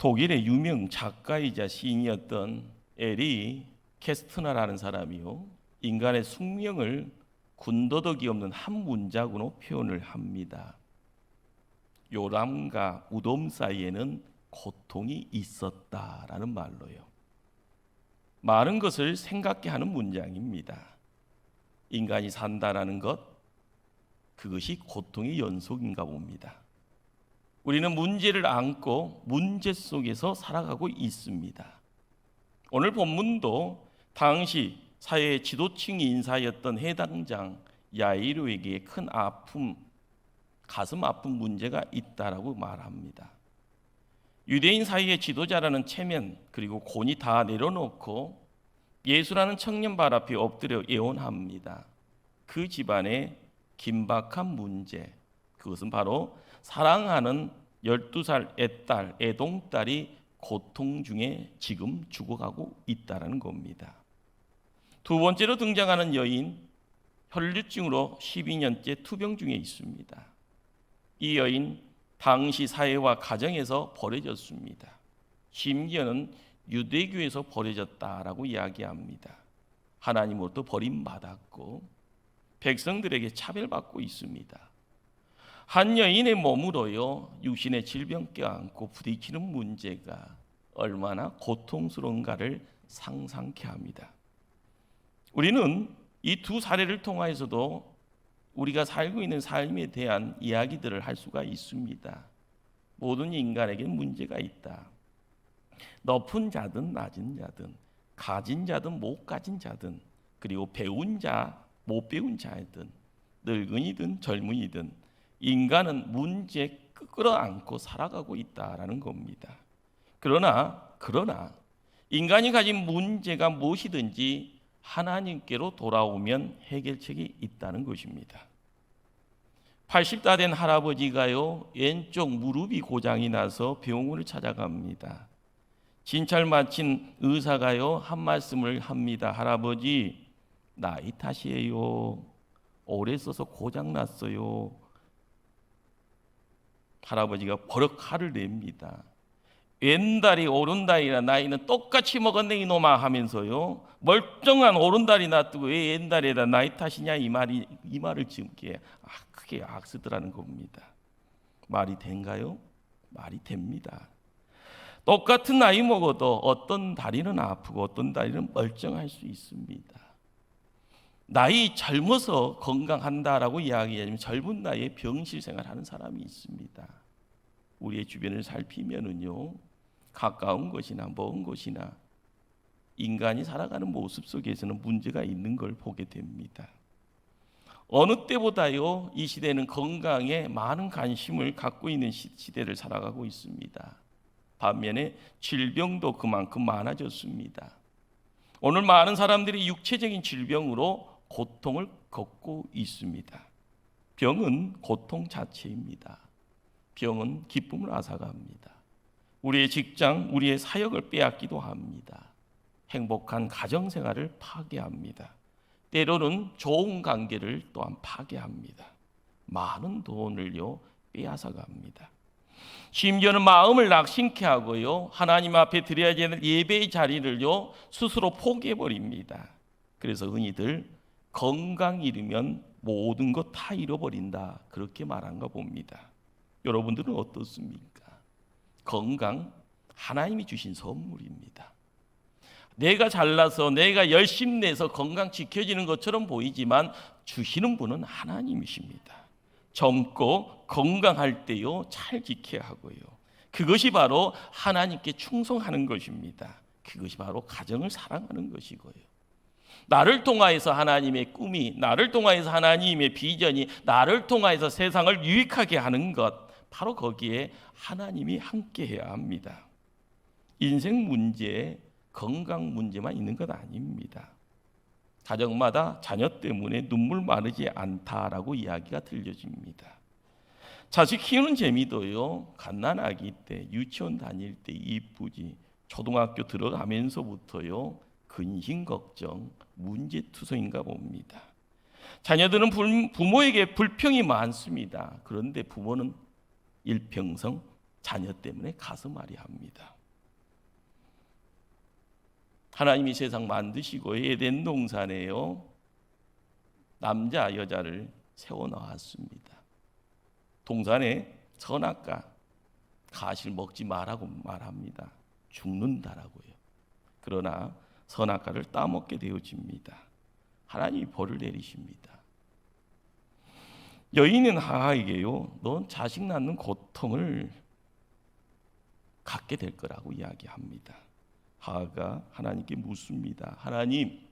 독일의 유명 작가이자 시인이었던 에리 캐스트너라는 사람이요, 인간의 숙명을 군더더기 없는 한 문장으로 표현을 합니다. 요람과 우돔 사이에는 고통이 있었다라는 말로요. 많은 것을 생각게 하는 문장입니다. 인간이 산다라는 것, 그것이 고통의 연속인가 봅니다. 우리는 문제를 안고 문제 속에서 살아가고 있습니다. 오늘 본문도 당시 사회의 지도층이 인사였던 해당장 야이로에게 큰 아픔, 가슴 아픈 문제가 있다라고 말합니다. 유대인 사이의 지도자라는 체면 그리고 권위 다 내려놓고 예수라는 청년 발 앞에 엎드려 예언합니다. 그 집안의 긴박한 문제, 그것은 바로 사랑하는 12살 애딸, 애동딸이 고통 중에 지금 죽어가고 있다는 겁니다. 두 번째로 등장하는 여인, 혈류증으로 12년째 투병 중에 있습니다. 이 여인 당시 사회와 가정에서 버려졌습니다. 심지어는 유대교에서 버려졌다라고 이야기합니다. 하나님으로부터 버림받았고 백성들에게 차별받고 있습니다. 한 여인의 몸으로요, 육신의 질병 껴안고 부딪히는 문제가 얼마나 고통스러운가를 상상케 합니다. 우리는 이 두 사례를 통해서도 우리가 살고 있는 삶에 대한 이야기들을 할 수가 있습니다. 모든 인간에게 문제가 있다. 높은 자든 낮은 자든, 가진 자든 못 가진 자든, 그리고 배운 자, 못 배운 자든, 늙은이든 젊은이든 인간은 문제 끌어안고 살아가고 있다라는 겁니다. 그러나 인간이 가진 문제가 무엇이든지 하나님께로 돌아오면 해결책이 있다는 것입니다. 80다 된 할아버지가요, 왼쪽 무릎이 고장이 나서 병원을 찾아갑니다. 진찰 마친 의사가요, 한 말씀을 합니다. 할아버지, 나이 탓이에요. 오래 써서 고장 났어요. 할아버지가 버럭 화를 냅니다. 왼다리 오른다리나 나이는 똑같이 먹었네 이놈아 하면서요, 멀쩡한 오른다리 놔두고 왜 왼다리에다 나이 탓이냐 이 말을 지금께 크게 악쓰더라는 겁니다. 말이 된가요? 말이 됩니다. 똑같은 나이 먹어도 어떤 다리는 아프고 어떤 다리는 멀쩡할 수 있습니다. 나이 젊어서 건강한다라고 이야기하면 젊은 나이에 병실 생활하는 사람이 있습니다. 우리의 주변을 살피면은요, 가까운 곳이나 먼 곳이나 인간이 살아가는 모습 속에서는 문제가 있는 걸 보게 됩니다. 어느 때보다요, 이 시대는 건강에 많은 관심을 갖고 있는 시대를 살아가고 있습니다. 반면에 질병도 그만큼 많아졌습니다. 오늘 많은 사람들이 육체적인 질병으로 고통을 겪고 있습니다. 병은 고통 자체입니다. 병은 기쁨을 앗아갑니다. 우리의 직장, 우리의 사역을 빼앗기도 합니다. 행복한 가정생활을 파괴합니다. 때로는 좋은 관계를 또한 파괴합니다. 많은 돈을요, 빼앗아갑니다. 심지어는 마음을 낙심케 하고요, 하나님 앞에 드려야 되는 예배의 자리를요, 스스로 포기해버립니다. 그래서 흔히들 건강 잃으면 모든 것 다 잃어버린다, 그렇게 말한가 봅니다. 여러분들은 어떻습니까? 건강, 하나님이 주신 선물입니다. 내가 잘나서 내가 열심히 내서 건강 지켜지는 것처럼 보이지만 주시는 분은 하나님이십니다. 젊고 건강할 때요, 잘 지켜야 하고요, 그것이 바로 하나님께 충성하는 것입니다. 그것이 바로 가정을 사랑하는 것이고요, 나를 통하여서 하나님의 꿈이, 나를 통하여서 하나님의 비전이, 나를 통하여서 세상을 유익하게 하는 것, 바로 거기에 하나님이 함께해야 합니다. 인생 문제에 건강 문제만 있는 것 아닙니다. 가정마다 자녀 때문에 눈물 마르지 않다라고 이야기가 들려집니다. 자식 키우는 재미도요, 갓난아기 때, 유치원 다닐 때 이쁘지, 초등학교 들어가면서부터요, 근심 걱정, 문제투성인가 봅니다. 자녀들은 부모에게 불평이 많습니다. 그런데 부모는 일평성 자녀 때문에 가슴앓이 합니다. 하나님이 세상 만드시고 에덴 동산에요, 남자 여자를 세워 놓았습니다. 동산에 선악과 가시를 먹지 말라고 말합니다. 죽는다라고요. 그러나 선악과를 따먹게 되어집니다. 하나님이 벌을 내리십니다. 여인은 하하에게요, 넌 자식 낳는 고통을 갖게 될 거라고 이야기합니다. 하하가 하나님께 묻습니다. 하나님,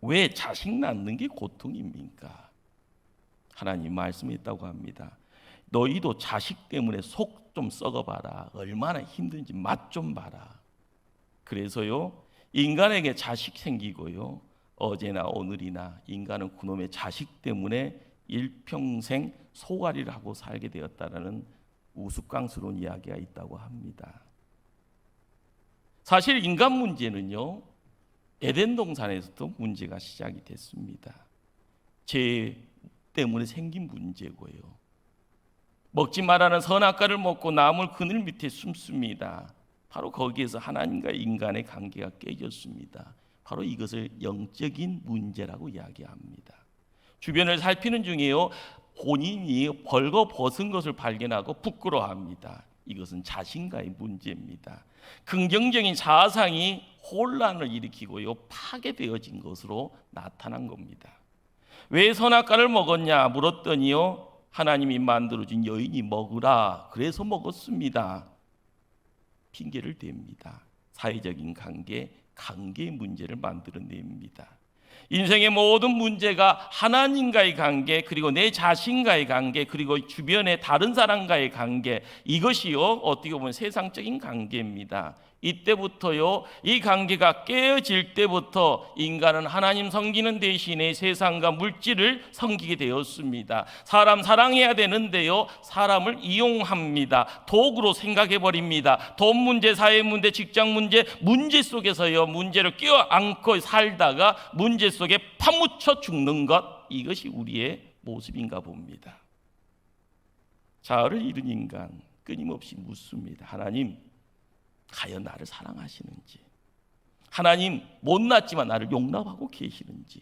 왜 자식 낳는 게 고통입니까? 하나님 말씀했다고 합니다. 너희도 자식 때문에 속 좀 썩어봐라. 얼마나 힘든지 맛 좀 봐라. 그래서요, 인간에게 자식 생기고요, 어제나 오늘이나 인간은 그놈의 자식 때문에 일평생 소갈이를 하고 살게 되었다라는 우스꽝스러운 이야기가 있다고 합니다. 사실 인간 문제는요, 에덴 동산에서도 문제가 시작이 됐습니다. 죄 때문에 생긴 문제고요. 먹지 말라는 선악과를 먹고 나물 그늘 밑에 숨습니다. 바로 거기에서 하나님과 인간의 관계가 깨졌습니다. 바로 이것을 영적인 문제라고 이야기합니다. 주변을 살피는 중에요, 본인이 벌거벗은 것을 발견하고 부끄러워합니다. 이것은 자신과의 문제입니다. 긍정적인 자아상이 혼란을 일으키고요, 파괴되어진 것으로 나타난 겁니다. 왜 선악과를 먹었냐 물었더니요, 하나님이 만들어준 여인이 먹으라 그래서 먹었습니다. 핑계를 댑니다. 사회적인 관계의 문제를 만들어냅니다. 인생의 모든 문제가 하나님과의 관계, 그리고 내 자신과의 관계, 그리고 주변의 다른 사람과의 관계, 이것이요, 어떻게 보면 세상적인 관계입니다. 이때부터요, 이 관계가 깨어질 때부터 인간은 하나님 섬기는 대신에 세상과 물질을 섬기게 되었습니다. 사람 사랑해야 되는데요, 사람을 이용합니다. 도구로 생각해 버립니다. 돈 문제, 사회 문제, 직장 문제 속에서요, 문제를 껴안고 살다가 문제 속에 파묻혀 죽는 것, 이것이 우리의 모습인가 봅니다. 자아를 잃은 인간 끊임없이 묻습니다. 하나님, 과연 나를 사랑하시는지, 하나님, 못났지만 나를 용납하고 계시는지,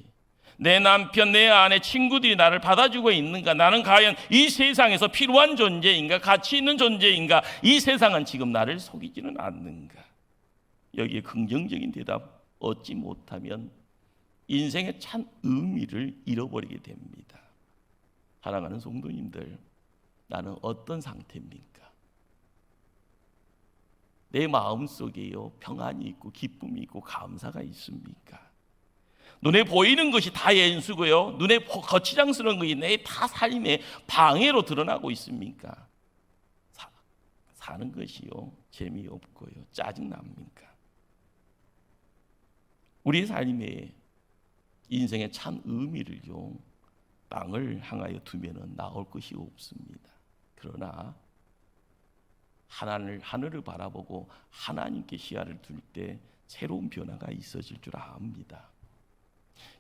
내 남편, 내 아내, 친구들이 나를 받아주고 있는가, 나는 과연 이 세상에서 필요한 존재인가, 가치 있는 존재인가, 이 세상은 지금 나를 속이지는 않는가. 여기에 긍정적인 대답 얻지 못하면 인생의 참 의미를 잃어버리게 됩니다. 사랑하는 성도님들, 나는 어떤 상태입니까? 내 마음속에요, 평안이 있고 기쁨이 있고 감사가 있습니까? 눈에 보이는 것이 다 연수고요, 눈에 거치장스러운 것이 내 다 삶의 방해로 드러나고 있습니까? 사는 것이요, 재미없고요, 짜증납니까? 우리 삶의 인생의 참 의미를요, 땅을 향하여 두면 나올 것이 없습니다. 그러나 하늘을 바라보고 하나님께 시야를 둘 때 새로운 변화가 있어질 줄 압니다.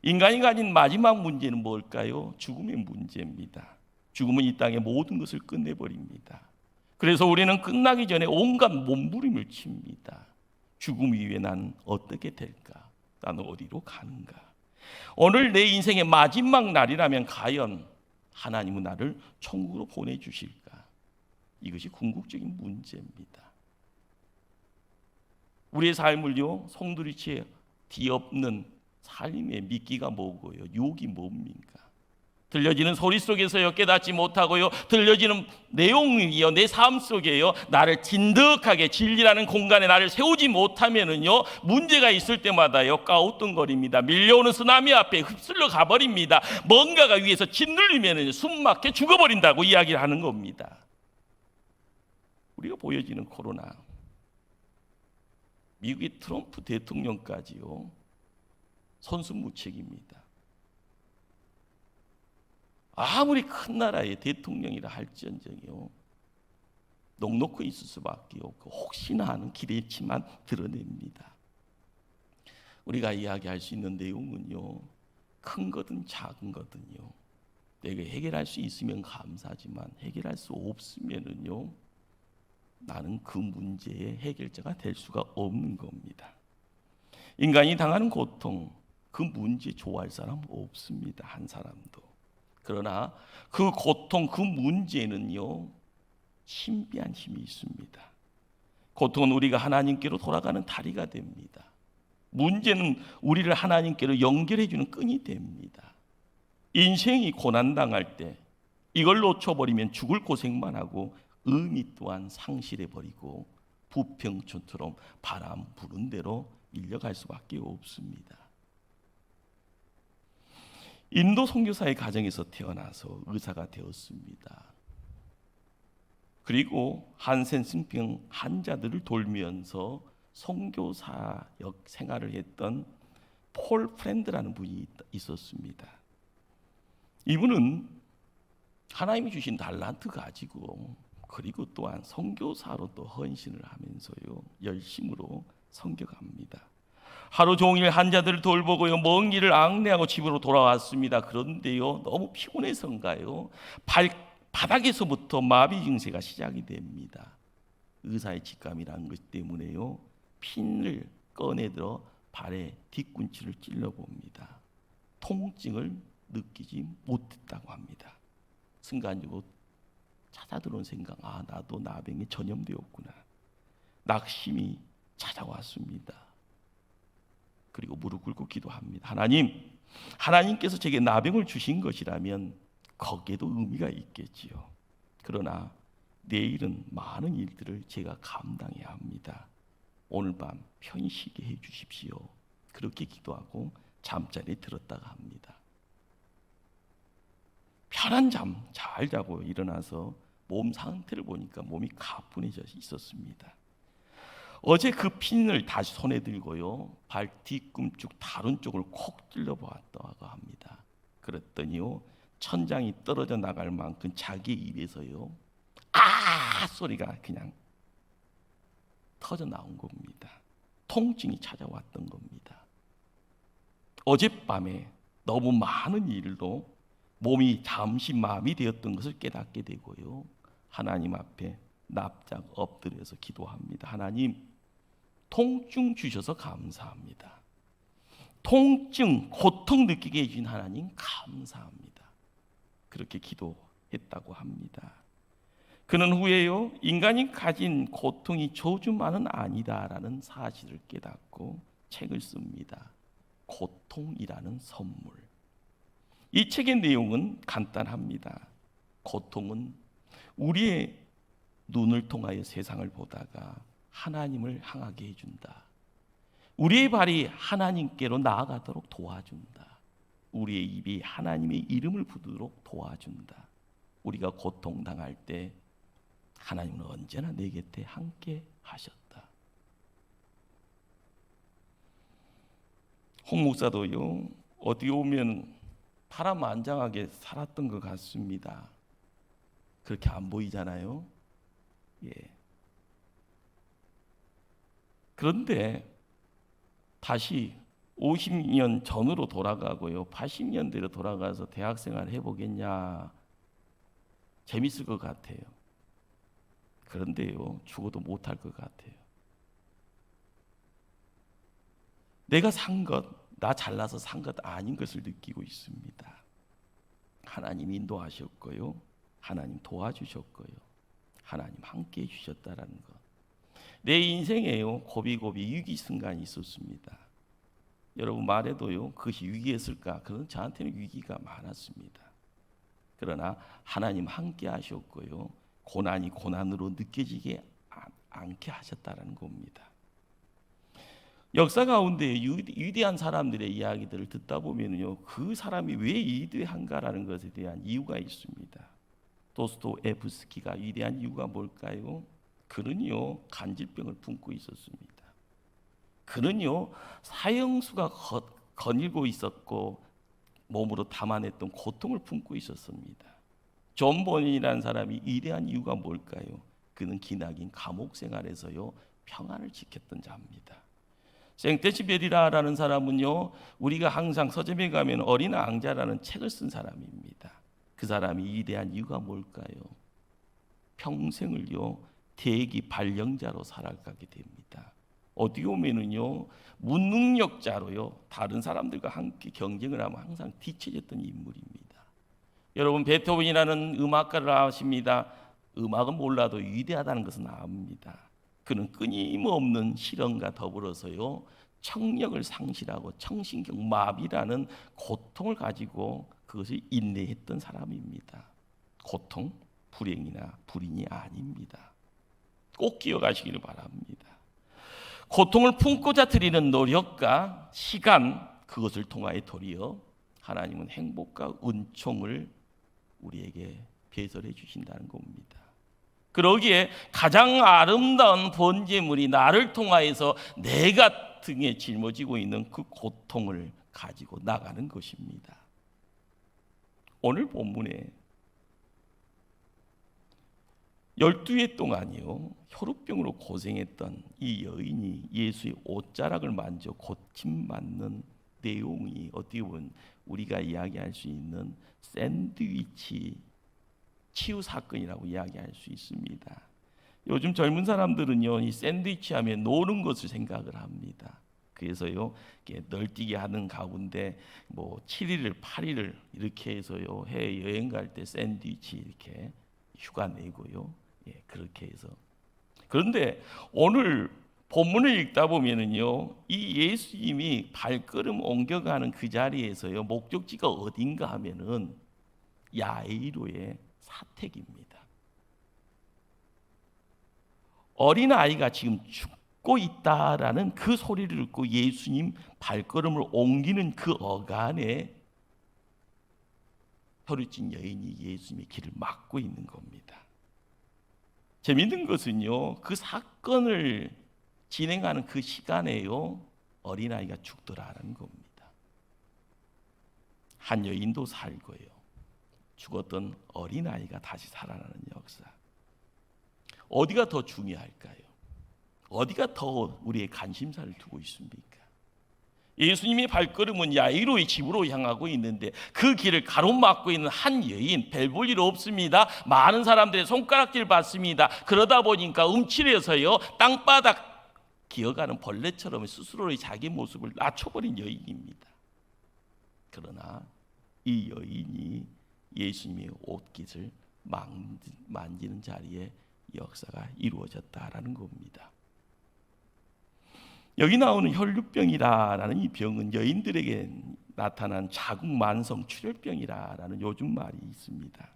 인간이 가진 마지막 문제는 뭘까요? 죽음의 문제입니다. 죽음은 이 땅의 모든 것을 끝내버립니다. 그래서 우리는 끝나기 전에 온갖 몸부림을 칩니다. 죽음 이후에 난 어떻게 될까? 나는 어디로 가는가? 오늘 내 인생의 마지막 날이라면 과연 하나님은 나를 천국으로 보내주실까? 이것이 궁극적인 문제입니다. 우리의 삶을요, 송두리째 뒤엎는 삶의 미끼가 뭐고요, 유혹이 뭡니까? 들려지는 소리 속에서요, 깨닫지 못하고요, 들려지는 내용이요, 내 삶 속에요, 나를 진득하게 진리라는 공간에 나를 세우지 못하면은요, 문제가 있을 때마다요, 까우뚱거립니다. 밀려오는 쓰나미 앞에 휩쓸려 가버립니다. 뭔가가 위에서 짓눌리면은 숨막혀 죽어버린다고 이야기를 하는 겁니다. 우리가 보여지는 코로나, 미국의 트럼프 대통령까지요, 선수무책입니다. 아무리 큰 나라의 대통령이라 할지언정요, 넉넉히 있을 수밖에 없고 혹시나 하는 기대치만 드러냅니다. 우리가 이야기할 수 있는 내용은요, 큰 거든 작은 거든요, 내가 해결할 수 있으면 감사하지만 해결할 수 없으면은요, 나는 그 문제의 해결자가 될 수가 없는 겁니다. 인간이 당하는 고통, 그 문제 좋아할 사람 없습니다. 한 사람도. 그러나 그 고통, 그 문제는요, 신비한 힘이 있습니다. 고통은 우리가 하나님께로 돌아가는 다리가 됩니다. 문제는 우리를 하나님께로 연결해주는 끈이 됩니다. 인생이 고난당할 때 이걸 놓쳐버리면 죽을 고생만 하고 의미 또한 상실해버리고 부평초처럼 바람 부는 대로 밀려갈 수밖에 없습니다. 인도 선교사의 가정에서 태어나서 의사가 되었습니다. 그리고 한센스병 환자들을 돌면서 선교사역 생활을 했던 폴 프렌드라는 분이 있었습니다. 이분은 하나님이 주신 달란트 가지고 그리고 또한 선교사로 또 헌신을 하면서요 열심으로 선교갑니다. 하루 종일 환자들을 돌보고요 먼 길을 앙내하고 집으로 돌아왔습니다. 그런데요 너무 피곤해서인가요 바닥에서부터 마비 증세가 시작이 됩니다. 의사의 직감이라는 것 때문에요 핀을 꺼내들어 발에 뒤꿈치를 찔러봅니다. 통증을 느끼지 못했다고 합니다. 순간적으로 찾아들어온 생각, 나도 나병에 전염되었구나. 낙심이 찾아왔습니다. 그리고 무릎 꿇고 기도합니다. 하나님께서 제게 나병을 주신 것이라면 거기에도 의미가 있겠지요. 그러나 내일은 많은 일들을 제가 감당해야 합니다. 오늘 밤 편히 쉬게 해 주십시오. 그렇게 기도하고 잠자리에 들었다가 합니다. 편한 잠 잘 자고 일어나서 몸 상태를 보니까 몸이 가뿐해져 있었습니다. 어제 그 핀을 다시 손에 들고요 발 뒤꿈쭉 다른 쪽을 콕 찔러 보았다고 합니다. 그랬더니요 천장이 떨어져 나갈 만큼 자기 입에서요 소리가 그냥 터져 나온 겁니다. 통증이 찾아왔던 겁니다. 어젯밤에 너무 많은 일로 몸이 잠시 마비 되었던 것을 깨닫게 되고요 하나님 앞에 납작 엎드려서 기도합니다. 하나님, 통증 주셔서 감사합니다. 통증, 고통 느끼게 해주신 하나님 감사합니다. 그렇게 기도했다고 합니다. 그는 후에요 인간이 가진 고통이 저주만은 아니다라는 사실을 깨닫고 책을 씁니다. 고통이라는 선물. 이 책의 내용은 간단합니다. 고통은 우리의 눈을 통하여 세상을 보다가 하나님을 향하게 해준다. 우리의 발이 하나님께로 나아가도록 도와준다. 우리의 입이 하나님의 이름을 부르도록 도와준다. 우리가 고통당할 때 하나님은 언제나 내 곁에 함께 하셨다. 홍 목사도요 어떻게 보면 파란만장하게 살았던 것 같습니다. 그렇게 안 보이잖아요. 그런데 다시 50년 전으로 돌아가고요 80년대로 돌아가서 대학생활 해보겠냐 재밌을 것 같아요. 그런데요 죽어도 못할 것 같아요. 내가 산 것, 나 잘나서 산 것 아닌 것을 느끼고 있습니다. 하나님 인도하셨고요 하나님 도와주셨고요 하나님 함께 해주셨다라는 것. 내 인생에요 고비고비 위기 순간이 있었습니다. 여러분 말해도요 그것이 위기였을까? 그건 저한테는 위기가 많았습니다. 그러나 하나님 함께 하셨고요 고난이 고난으로 느껴지게 않게 하셨다는 겁니다. 역사 가운데 위대한 사람들의 이야기들을 듣다 보면요 그 사람이 왜 위대한가라는 것에 대한 이유가 있습니다. 도스토옙스키가 위대한 이유가 뭘까요? 그는요 간질병을 품고 있었습니다. 그는요 사형수가 거닐고 있었고 몸으로 담아냈던 고통을 품고 있었습니다. 존 본인이라는 사람이 위대한 이유가 뭘까요? 그는 기나긴 감옥 생활에서요 평안을 지켰던 자입니다. 생테시베리라라는 사람은요 우리가 항상 서점에 가면 어린 왕자라는 책을 쓴 사람입니다. 그 사람이 위대한 이유가 뭘까요? 평생을요 대기 발령자로 살아가게 됩니다. 어떻게 보면은요, 무능력자로요, 다른 사람들과 함께 경쟁을 하면 항상 뒤처졌던 인물입니다. 여러분, 베토벤이라는 음악가를 아십니다. 음악은 몰라도 위대하다는 것은 압니다. 그는 끊임없는 실험과 더불어서요, 청력을 상실하고 청신경 마비라는 고통을 가지고 그것을 인내했던 사람입니다. 고통, 불행이나 불인이 아닙니다. 꼭 기억하시기를 바랍니다. 고통을 품고자 드리는 노력과 시간, 그것을 통하여 도리어 하나님은 행복과 은총을 우리에게 배설해 주신다는 겁니다. 그러기에 가장 아름다운 번제물이 나를 통하여서 내가 등에 짊어지고 있는 그 고통을 가지고 나가는 것입니다. 오늘 본문에 12해 동안이요, 혈우병으로 고생했던 이 여인이 예수의 옷자락을 만져 고침받는 내용이 어떻게 보면 우리가 이야기할 수 있는 샌드위치 치유 사건이라고 이야기할 수 있습니다. 요즘 젊은 사람들은요, 이 샌드위치 하면 노는 것을 생각을 합니다. 그래서요, 이렇게 널뛰기 하는 가운데 뭐 7일을 8일을 이렇게 해서요, 해외 여행 갈 때 샌드위치 이렇게 휴가 내고요, 예, 그렇게 해서. 그런데 오늘 본문을 읽다 보면은요, 이 예수님이 발걸음 옮겨가는 그 자리에서요, 목적지가 어딘가 하면은 야이로의 사택입니다. 어린 아이가 지금 죽고 있다라는 그 소리를 듣고 예수님 발걸음을 옮기는 그 어간에 혈루증 여인이 예수님의 길을 막고 있는 겁니다. 재미있는 것은요, 그 사건을 진행하는 그 시간에요, 어린아이가 죽더라는 겁니다. 한 여인도 살고요, 죽었던 어린아이가 다시 살아나는 역사. 어디가 더 중요할까요? 어디가 더 우리의 관심사를 두고 있습니까? 예수님의 발걸음은 야이로의 집으로 향하고 있는데 그 길을 가로막고 있는 한 여인, 별 볼 일 없습니다. 많은 사람들의 손가락질 받습니다. 그러다 보니까 움츠려서요, 땅바닥 기어가는 벌레처럼 스스로의 자기 모습을 낮춰버린 여인입니다. 그러나 이 여인이 예수님의 옷깃을 만지는 자리에 역사가 이루어졌다라는 겁니다. 여기 나오는 혈루병이라는 이 병은 여인들에게 나타난 자궁 만성 출혈병이라는 요즘 말이 있습니다.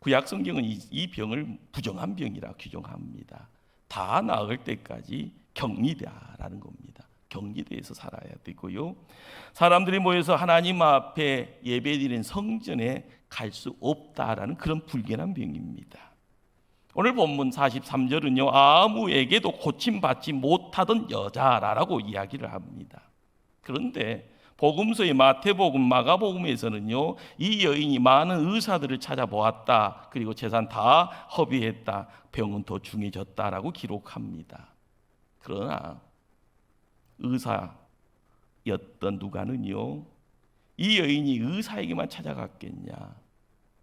구약 성경은 이 병을 부정한 병이라 규정합니다. 다 나을 때까지 격리되라는 겁니다. 격리돼서 살아야 되고요, 사람들이 모여서 하나님 앞에 예배드리는 성전에 갈 수 없다라는 그런 불길한 병입니다. 오늘 본문 43절은요, 아무에게도 고침받지 못하던 여자라고 이야기를 합니다. 그런데 복음서의 마태복음, 마가복음에서는요, 이 여인이 많은 의사들을 찾아보았다, 그리고 재산 다 허비했다, 병은 더 중해졌다라고 기록합니다. 그러나 의사였던 누가는요, 이 여인이 의사에게만 찾아갔겠냐,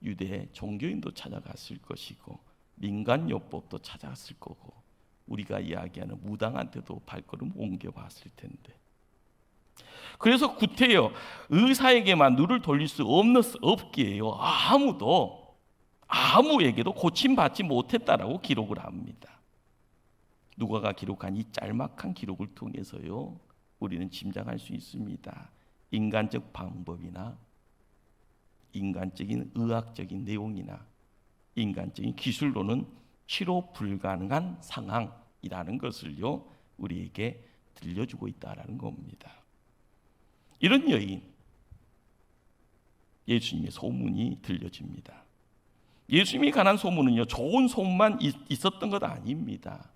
유대 종교인도 찾아갔을 것이고 민간요법도 찾아갔을 거고 우리가 이야기하는 무당한테도 발걸음 옮겨봤을 텐데, 그래서 구태여 의사에게만 눈을 돌릴 수 없기에요, 아무에게도 고침받지 못했다라고 기록을 합니다. 누가가 기록한 이 짤막한 기록을 통해서요, 우리는 짐작할 수 있습니다. 인간적 방법이나 인간적인 의학적인 내용이나 인간적인 기술로는 치료 불가능한 상황이라는 것을요, 우리에게 들려주고 있다라는 겁니다. 이런 여인, 예수님의 소문이 들려집니다. 예수님이 관한 소문은요, 좋은 소문만 있었던 것 아닙니다.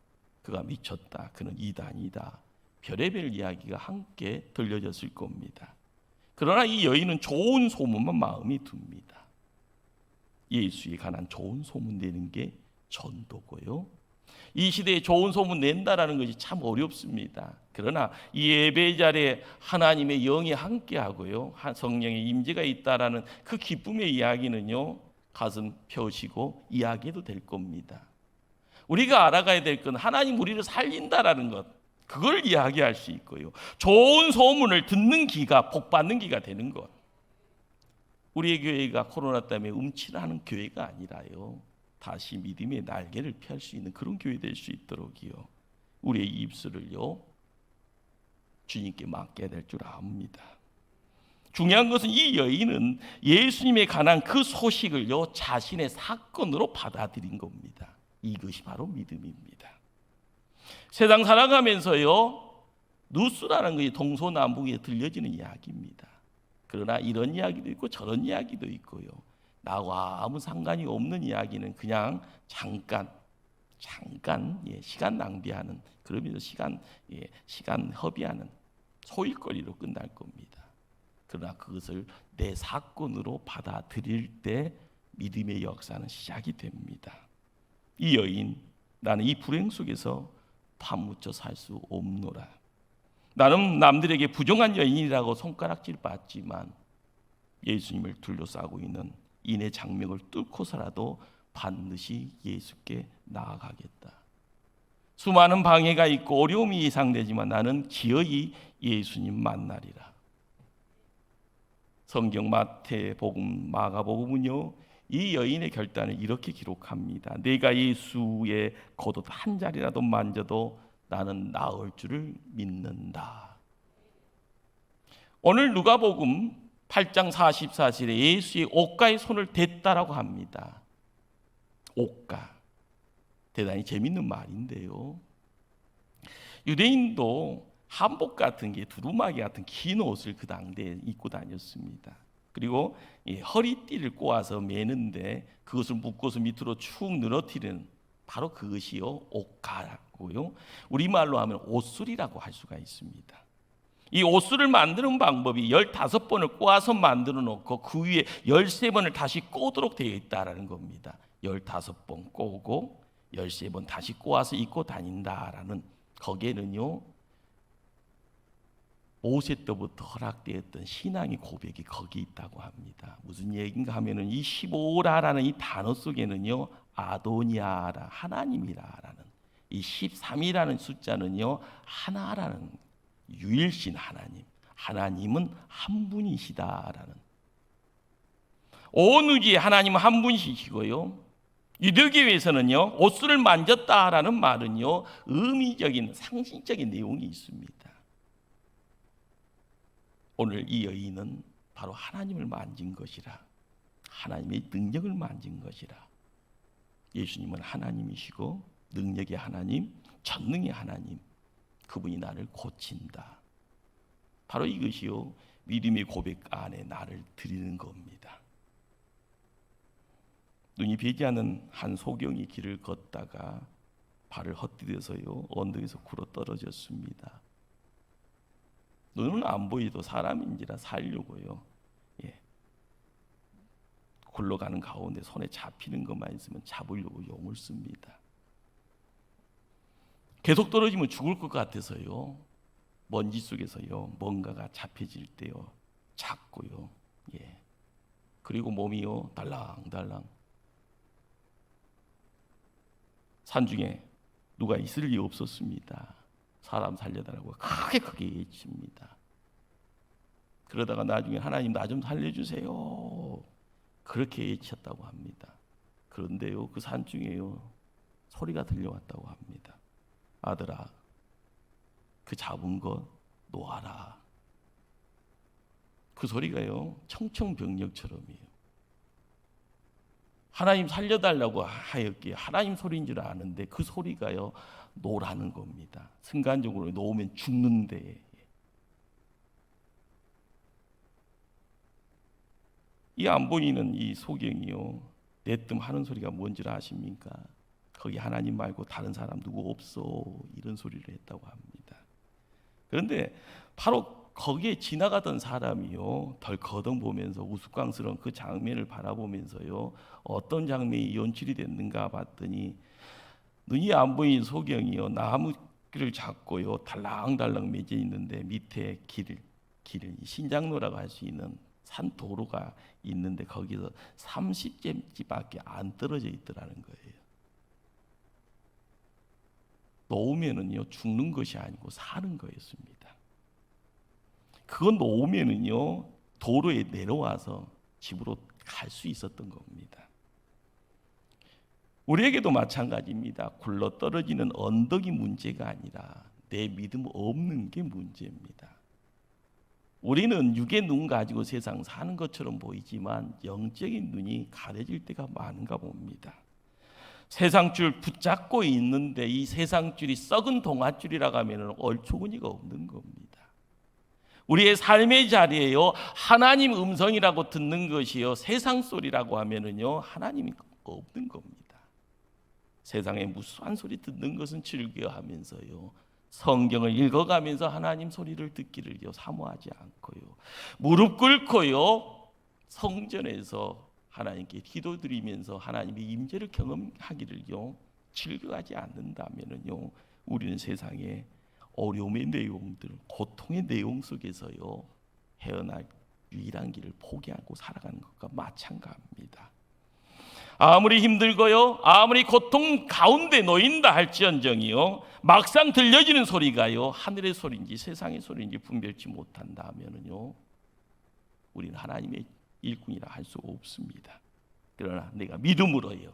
그가 미쳤다, 그는 이단이다, 별의별 이야기가 함께 들려졌을 겁니다. 그러나 이 여인은 좋은 소문만 마음에 둡니다. 예수에 관한 좋은 소문 내는 게 전도고요, 이 시대에 좋은 소문 낸다라는 것이 참 어렵습니다. 그러나 이 예배 자리에 하나님의 영이 함께하고요, 성령의 임재가 있다라는 그 기쁨의 이야기는요, 가슴 펴시고 이야기해도 될 겁니다. 우리가 알아가야 될 건 하나님 우리를 살린다라는 것, 그걸 이야기할 수 있고요. 좋은 소문을 듣는 기가 복받는 기가 되는 것. 우리의 교회가 코로나 때문에 움츠러하는 교회가 아니라요, 다시 믿음의 날개를 펼 수 있는 그런 교회 될 수 있도록요, 우리의 입술을요 주님께 맡겨야 될 줄 압니다. 중요한 것은 이 여인은 예수님에 관한 그 소식을요 자신의 사건으로 받아들인 겁니다. 이것이 바로 믿음입니다. 세상 살아가면서요, 뉴스라는 것이 동서남북에 들려지는 이야기입니다. 그러나 이런 이야기도 있고 저런 이야기도 있고요, 나와 아무 상관이 없는 이야기는 그냥 잠깐 시간 낭비하는, 그러면서 시간 허비하는 소일거리로 끝날 겁니다. 그러나 그것을 내 사건으로 받아들일 때 믿음의 역사는 시작이 됩니다. 이 여인, 나는 이 불행 속에서 파묻혀 살 수 없노라. 나는 남들에게 부정한 여인이라고 손가락질 받지만 예수님을 둘러싸고 있는 인의 장벽을 뚫고서라도 반드시 예수께 나아가겠다. 수많은 방해가 있고 어려움이 예상되지만 나는 기어이 예수님 만나리라. 성경 마태복음, 마가복음은요, 이 여인의 결단을 이렇게 기록합니다. 내가 예수의 겉옷 한 자리라도 만져도 나는 나을 줄을 믿는다. 오늘 누가복음 8장 44절에 예수의 옷가에 손을 댔다라고 합니다. 옷가, 대단히 재밌는 말인데요, 유대인도 한복 같은 게, 두루마기 같은 긴 옷을 그 당대에 입고 다녔습니다. 그리고 허리띠를 꼬아서 매는데 그것을 묶어서 밑으로 축 늘어뜨리는, 바로 그것이요 옷가고요, 우리말로 하면 옷술이라고 할 수가 있습니다. 이 옷술을 만드는 방법이 15번을 꼬아서 만들어 놓고 그 위에 13번을 다시 꼬도록 되어 있다라는 겁니다. 15번 꼬고 13번 다시 꼬아서 입고 다닌다라는, 거기에는요 모세 때부터 허락되었던 신앙의 고백이 거기 있다고 합니다. 무슨 얘기인가 하면은 이 15라라는 이 단어 속에는요 아도니아라, 하나님이라라는, 이 13이라는 숫자는요 하나라는, 유일신 하나님, 하나님은 한 분이시다라는, 온 우주에 하나님은 한 분이시고요, 유대교에서는요 옷을 만졌다라는 말은요 의미적인, 상징적인 내용이 있습니다. 오늘 이 여인은 바로 하나님을 만진 것이라, 하나님의 능력을 만진 것이라. 예수님은 하나님이시고 능력의 하나님, 전능의 하나님, 그분이 나를 고친다. 바로 이것이요 믿음의 고백 안에 나를 드리는 겁니다. 눈이 보이지 않는 한 소경이 길을 걷다가 발을 헛디뎌서요 언덕에서 굴어 떨어졌습니다. 눈은 안 보이도 사람인지라 살려고요, 굴러가는 가운데 손에 잡히는 것만 있으면 잡으려고 용을 씁니다. 계속 떨어지면 죽을 것 같아서요 먼지 속에서요 뭔가가 잡혀질 때요 잡고요, 그리고 몸이요 달랑달랑, 산중에 누가 있을 리 없었습니다. 사람 살려달라고 크게 외칩니다. 그러다가 나중에 하나님 나 좀 살려주세요, 그렇게 외쳤다고 합니다. 그런데요 그 산중에요 소리가 들려왔다고 합니다. 아들아, 그 잡은 것 놓아라. 그 소리가요 청청병력처럼이에요. 하나님 살려달라고 하였기에 하나님 소리인 줄 아는데 그 소리가요 놓으라는 겁니다. 순간적으로 놓으면 죽는데, 이 안 보이는 이 소경이요 내뜸하는 소리가 뭔지 아십니까? 거기 하나님 말고 다른 사람 누구 없어, 이런 소리를 했다고 합니다. 그런데 바로 거기에 지나가던 사람이요 덜커덩 보면서 우스꽝스러운 그 장면을 바라보면서요 어떤 장면이 연출이 됐는가 봤더니, 눈이 안 보이는 소경이요 나무를 잡고요 달랑달랑 맺어 있는데 밑에 길을 신장로라고 할 수 있는 산 도로가 있는데 거기서 30cm밖에 안 떨어져 있더라는 거예요. 놓으면은요 죽는 것이 아니고 사는 거였습니다. 그거 놓으면은요 도로에 내려와서 집으로 갈 수 있었던 겁니다. 우리에게도 마찬가지입니다. 굴러떨어지는 언덕이 문제가 아니라 내 믿음 없는 게 문제입니다. 우리는 육의 눈 가지고 세상 사는 것처럼 보이지만 영적인 눈이 가려질 때가 많은가 봅니다. 세상 줄 붙잡고 있는데 이 세상 줄이 썩은 동아줄이라고 하면 얼초구니가 없는 겁니다. 우리의 삶의 자리에요 하나님 음성이라고 듣는 것이요 세상 소리라고 하면은요 하나님이 없는 겁니다. 세상에 무수한 소리 듣는 것은 즐겨하면서요 성경을 읽어가면서 하나님 소리를 듣기를요 사모하지 않고요 무릎 꿇고요 성전에서 하나님께 기도드리면서 하나님의 임재를 경험하기를요 즐겨하지 않는다면은요 우리는 세상에 어려움의 내용들, 고통의 내용 속에서요 헤어날 유일한 길을 포기하고 살아가는 것과 마찬가지입니다. 아무리 힘들고요, 아무리 고통 가운데 놓인다 할지언정이요 막상 들려지는 소리가요 하늘의 소리인지 세상의 소리인지 분별치 못한다 하면은요 우리는 하나님의 일꾼이라 할 수 없습니다. 그러나 내가 믿음으로요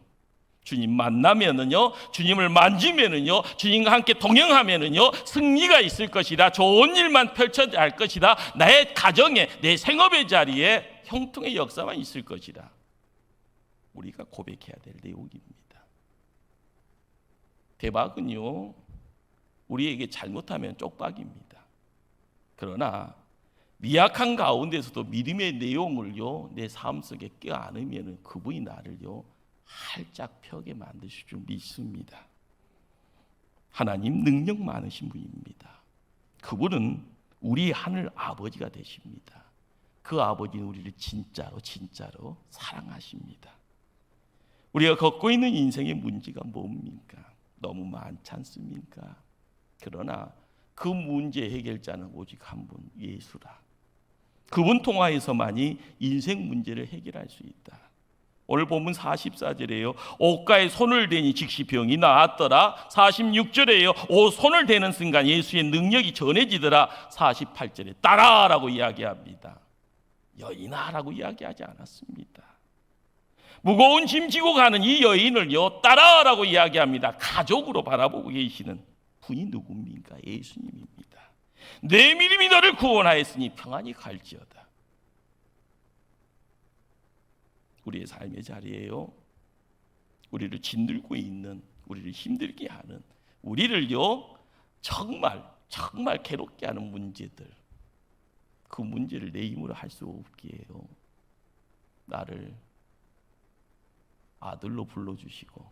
주님 만나면은요 주님을 만지면은요 주님과 함께 동행하면은요 승리가 있을 것이다. 좋은 일만 펼쳐질 것이다. 나의 가정에 내 생업의 자리에 형통의 역사만 있을 것이다. 우리가 고백해야 될 내용입니다. 대박은요 우리에게 잘못하면 쪽박입니다. 그러나 미약한 가운데서도 믿음의 내용을요 내 삶 속에 껴안으면 그분이 나를요 활짝 펴게 만드실 줄 믿습니다. 하나님 능력 많으신 분입니다. 그분은 우리 하늘 아버지가 되십니다. 그 아버지는 우리를 진짜로 사랑하십니다. 우리가 걷고 있는 인생의 문제가 뭡니까? 너무 많지 않습니까? 그러나 그 문제 해결자는 오직 한 분, 예수라. 그분 통하여서만이 인생 문제를 해결할 수 있다. 오늘 본문 44절에요. 옷가에 손을 대니 즉시 병이 나았더라. 46절에요. 옷 손을 대는 순간 예수의 능력이 전해지더라. 48절에 따라라고 이야기합니다. 여인아라고 이야기하지 않았습니다. 무거운 짐 지고 가는 이 여인을요 따라라고 이야기합니다. 가족으로 바라보고 계시는 분이 누굽니까? 예수님입니다. 내 믿음이 너를 구원하였으니 평안히 갈지어다. 우리의 삶의 자리에요 우리를 짓누르고 있는, 우리를 힘들게 하는, 우리를요 정말 괴롭게 하는 문제들, 그 문제를 내 힘으로 할 수 없기에요 나를 아들로 불러주시고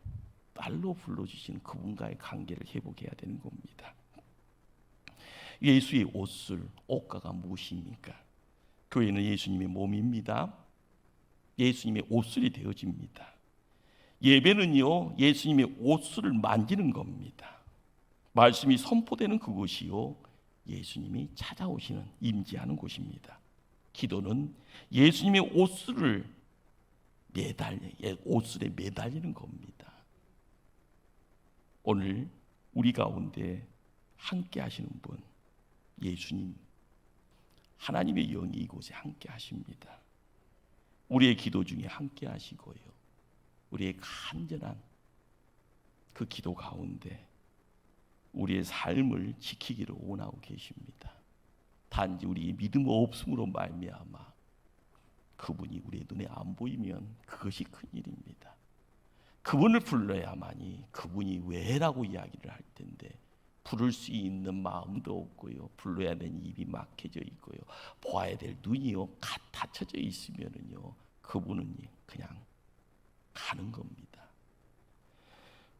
딸로 불러주신 그분과의 관계를 회복해야 되는 겁니다. 예수의 옷가가 무엇입니까? 교회는 예수님의 몸입니다. 예수님의 옷술이 되어집니다. 예배는요 예수님의 옷술을 만지는 겁니다. 말씀이 선포되는 그곳이요 예수님이 찾아오시는 임재하는 곳입니다. 기도는 예수님의 옷술에 매달리는 겁니다. 오늘 우리 가운데 함께 하시는 분 예수님, 하나님의 영이 이곳에 함께 하십니다. 우리의 기도 중에 함께 하시고요 우리의 간절한 그 기도 가운데 우리의 삶을 지키기를 원하고 계십니다. 단지 우리의 믿음 없음으로 말미암아 그분이 우리의 눈에 안 보이면 그것이 큰일입니다. 그분을 불러야만이 그분이 왜라고 이야기를 할 텐데 부를 수 있는 마음도 없고요 불러야 되는 입이 막혀져 있고요 보아야 될 눈이요 닫혀져 있으면은요 그분은 그냥 가는 겁니다.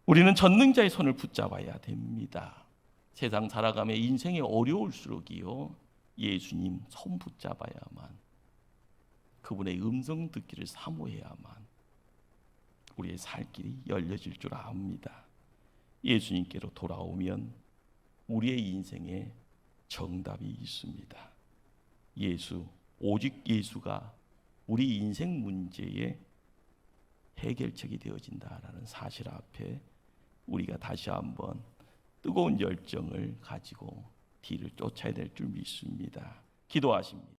우리는 전능자의 손을 붙잡아야 됩니다. 세상 살아가며 인생이 어려울수록이요 예수님 손 붙잡아야만, 그분의 음성 듣기를 사모해야만 우리의 살 길이 열려질 줄 압니다. 예수님께로 돌아오면 우리의 인생에 정답이 있습니다. 오직 예수가 우리 인생 문제의 해결책이 되어진다라는 사실 앞에 우리가 다시 한번 뜨거운 열정을 가지고 뒤를 쫓아야 될 줄 믿습니다. 기도하십니다.